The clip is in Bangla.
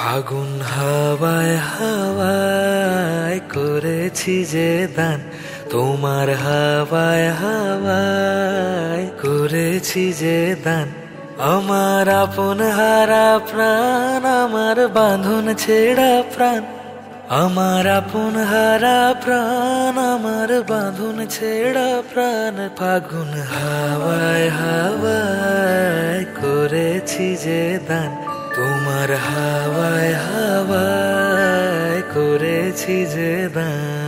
ফাগুন হাওয়ায় হাওয়ায় করেছি যে দান, তোমার হাওয়ায় হাওয়ায় করেছি যে দান। আমার আপন হারা প্রাণ, আমার বাঁধন ছেড়া প্রাণ, আমার আপন হারা প্রাণ, আমার বাঁধন ছেড়া প্রাণ। ফাগুন হাওয়ায় হাওয়ায় করেছি যে দান, তোমার হাওয়ায় হাওয়ায় করেছি যে দান।